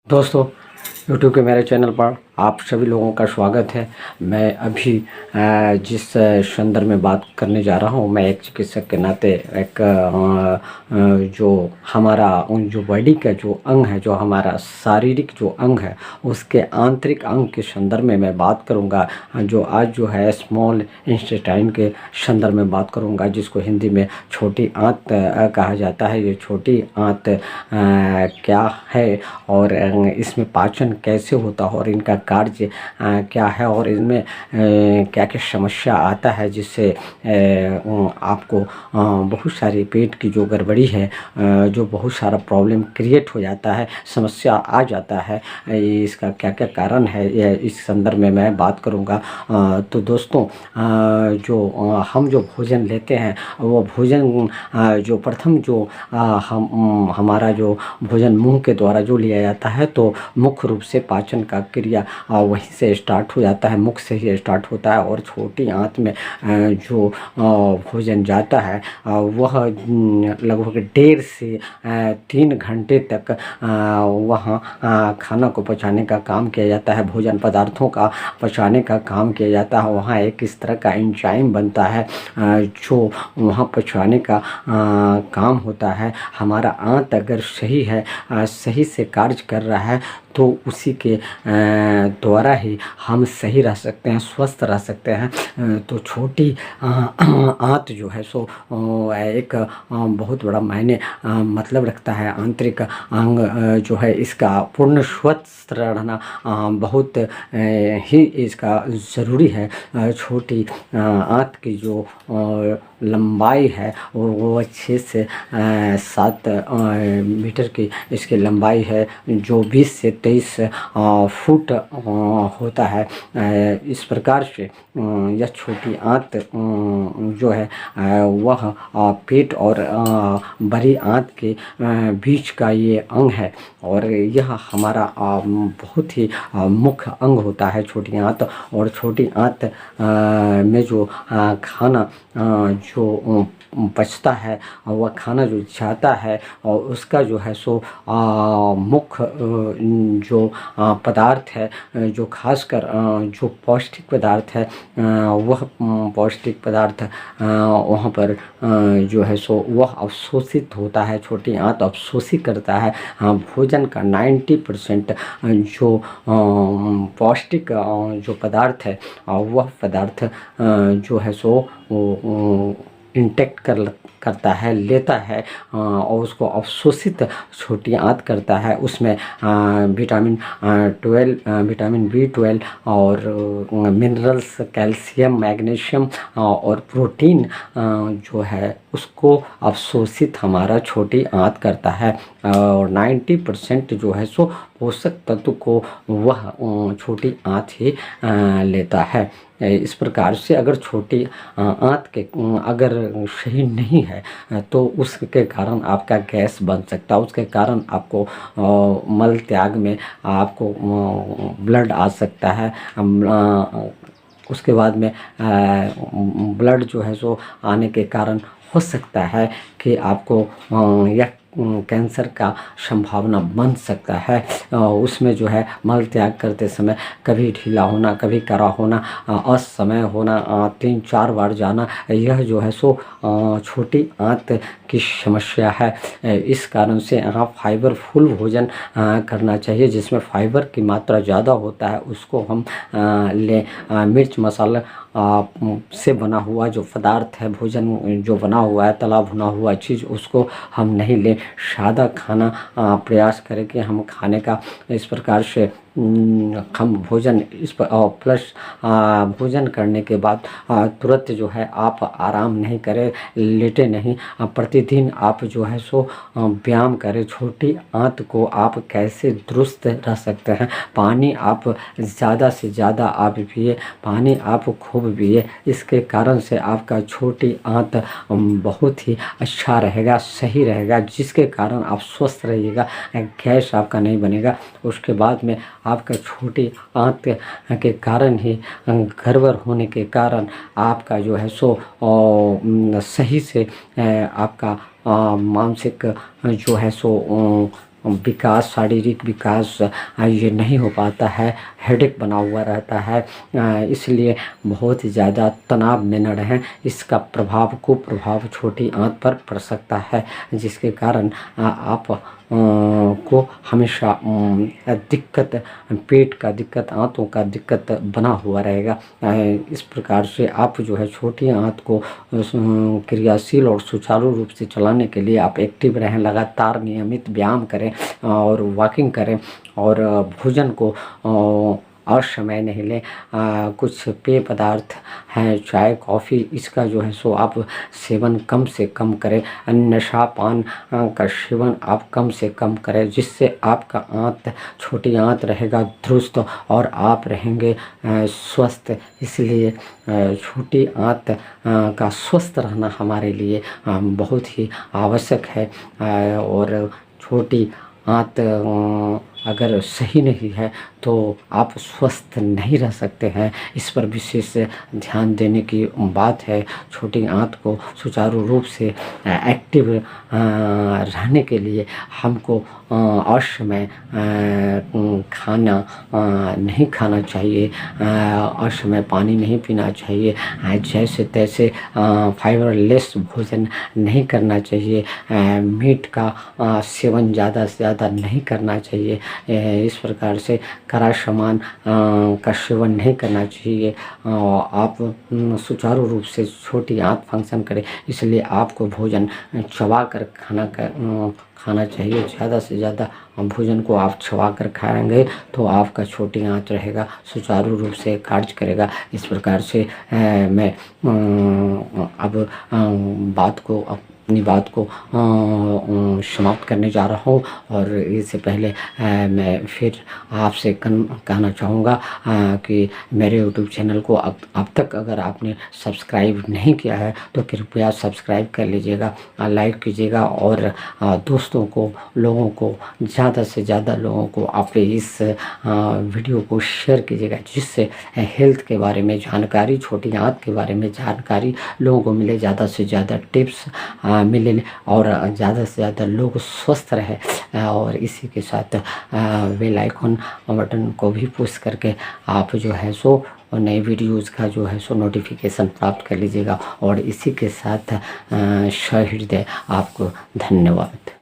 दोस्तों, यूट्यूब के मेरे चैनल पर आप सभी लोगों का स्वागत है। मैं अभी जिस संदर्भ में बात करने जा रहा हूँ, मैं एक चिकित्सक के नाते एक जो हमारा जो बॉडी का जो अंग है, जो हमारा शारीरिक जो अंग है, उसके आंतरिक अंग के संदर्भ में मैं बात करूँगा। जो आज जो है स्मॉल इंटेस्टाइन के संदर्भ में बात करूँगा, जिसको हिंदी में छोटी आंत कहा जाता है। ये छोटी आंत क्या है और इसमें पाचन कैसे होता है और इनका कार्य क्या है और इनमें क्या क्या समस्या आता है, जिससे आपको बहुत सारी पेट की जो गड़बड़ी है, जो बहुत सारा प्रॉब्लम क्रिएट हो जाता है, समस्या आ जाता है, इसका क्या क्या कारण है, यह इस संदर्भ में मैं बात करूँगा। तो दोस्तों, जो हम जो भोजन लेते हैं, वो भोजन जो प्रथम जो हमारा जो भोजन मुंह के द्वारा जो लिया जाता है, तो मुख्य रूप से पाचन का क्रिया वहीं से स्टार्ट हो जाता है, मुख से ही स्टार्ट होता है। और छोटी आंत में जो भोजन जाता है, वह लगभग 1.5 से 3 घंटे तक वहाँ खाना को पचाने का काम किया जाता है, भोजन पदार्थों का पचाने का काम किया जाता है। वहाँ एक इस तरह का एंजाइम बनता है जो वहाँ पचाने का काम होता है। हमारा आंत अगर सही है, सही से कार्य कर रहा है, तो उसी के द्वारा ही हम सही रह सकते हैं, स्वस्थ रह सकते हैं। तो छोटी आंत जो है सो एक बहुत बड़ा मायने मतलब रखता है। आंतरिक अंग जो है, इसका पूर्ण स्वस्थ रहना बहुत ही इसका ज़रूरी है। छोटी आंत की जो लंबाई है, वो 6 से 7 मीटर की इसकी लंबाई है, जो 20 से 23 फुट होता है। इस प्रकार से यह छोटी आंत जो है, वह पेट और बड़ी आंत के बीच का ये अंग है, और यह हमारा बहुत ही मुख्य अंग होता है, छोटी आंत। और छोटी आंत में जो खाना जो पचता है, वह खाना जो जाता है, और उसका जो है सो मुख्य जो पदार्थ है, जो खासकर जो पौष्टिक पदार्थ है, वह पौष्टिक पदार्थ वहाँ पर जो है सो वह अवशोषित होता है। छोटी आंत अवशोषित करता है भोजन का 90% जो पौष्टिक जो पदार्थ है, वह पदार्थ जो है सो इंटेक्ट करता है, लेता है, और उसको अवशोषित छोटी आंत करता है। उसमें विटामिन विटामिन B12 और मिनरल्स, कैल्शियम, मैग्नीशियम और प्रोटीन जो है, उसको अवशोषित हमारा छोटी आंत करता है। और 90% जो है सो पोषक तत्व को वह छोटी आंत ही लेता है। इस प्रकार से अगर छोटी आंत के अगर सही नहीं है, तो उसके कारण आपका गैस बन सकता है, उसके कारण आपको मल त्याग में आपको ब्लड आ सकता है। उसके बाद में ब्लड जो है सो आने के कारण हो सकता है कि आपको यह कैंसर का संभावना बन सकता है। उसमें जो है मल त्याग करते समय कभी ढीला होना, कभी कड़ा होना, असमय होना, 3-4 बार जाना, यह जो है सो छोटी आंत की समस्या है। इस कारण से आप फाइबरफुल भोजन करना चाहिए, जिसमें फाइबर की मात्रा ज़्यादा होता है, उसको हम लें। मिर्च मसाला से बना हुआ जो पदार्थ है, भोजन जो बना हुआ है, तला भुना हुआ चीज़, उसको हम नहीं लें। सादा खाना प्रयास करें कि हम खाने का। इस प्रकार से हम भोजन इस पर प्लस भोजन करने के बाद तुरंत जो है आप आराम नहीं करें, लेटे नहीं। प्रतिदिन आप जो है सो व्यायाम करें। छोटी आंत को आप कैसे दुरुस्त रह सकते हैं? पानी आप ज़्यादा से ज़्यादा आप पिए, पानी आप खूब पिए। इसके कारण से आपका छोटी आंत बहुत ही अच्छा रहेगा, सही रहेगा, जिसके कारण आप स्वस्थ रहिएगा, गैस आपका नहीं बनेगा। उसके बाद में आपका छोटी आंत के कारण ही गड़बड़ होने के कारण आपका जो है सो सही से आपका मानसिक जो है सो विकास, शारीरिक विकास ये नहीं हो पाता है, हेडेक बना हुआ रहता है। इसलिए बहुत ही ज़्यादा तनाव में न रहें। इसका कुप्रभाव छोटी आंत पर पड़ सकता है, जिसके कारण आप को हमेशा दिक्कत, पेट का दिक्कत, आंतों का दिक्कत बना हुआ रहेगा। इस प्रकार से आप जो है छोटी आंत को क्रियाशील और सुचारू रूप से चलाने के लिए आप एक्टिव रहें, लगातार नियमित व्यायाम करें और वॉकिंग करें, और भोजन को असमय नहीं लें। कुछ पेय पदार्थ हैं, चाय कॉफ़ी, इसका जो है सो आप सेवन कम से कम करें। नशा पान का सेवन आप कम से कम करें, जिससे आपका छोटी आंत रहेगा दुरुस्त और आप रहेंगे स्वस्थ। इसलिए छोटी आंत का स्वस्थ रहना हमारे लिए बहुत ही आवश्यक है। और छोटी आंत अगर सही नहीं है तो आप स्वस्थ नहीं रह सकते हैं। इस पर विशेष ध्यान देने की बात है। छोटी आंत को सुचारू रूप से एक्टिव रहने के लिए हमको असमय खाना नहीं खाना चाहिए, असमय पानी नहीं पीना चाहिए, जैसे तैसे फाइबरलेस भोजन नहीं करना चाहिए, मीट का सेवन ज़्यादा से ज़्यादा नहीं करना चाहिए। इस प्रकार से कड़ा सामान का सेवन नहीं करना चाहिए। आप सुचारू रूप से छोटी आंत फंक्शन करे, इसलिए आपको भोजन चबा कर खाना चाहिए। ज़्यादा से ज़्यादा भोजन को आप चबा कर खाएंगे तो आपका छोटी आंत रहेगा, सुचारू रूप से कार्य करेगा। इस प्रकार से मैं अब अपनी बात को समाप्त करने जा रहा हूँ। और इससे पहले मैं फिर आपसे कहना चाहूँगा कि मेरे YouTube चैनल को अब तक अगर आपने सब्सक्राइब नहीं किया है तो कृपया सब्सक्राइब कर लीजिएगा, लाइक कीजिएगा, और लोगों को ज़्यादा से ज़्यादा लोगों को आप इस वीडियो को शेयर कीजिएगा, जिससे हेल्थ के बारे में जानकारी, छोटी आंत के बारे में जानकारी लोगों को मिले, ज़्यादा से ज़्यादा टिप्स मिले और ज़्यादा से ज़्यादा लोग स्वस्थ रहे। और इसी के साथ बेल आइकन बटन को भी पुश करके आप जो है सो नए वीडियोज़ का जो है सो नोटिफिकेशन प्राप्त कर लीजिएगा। और इसी के साथ सहृदय आपको धन्यवाद।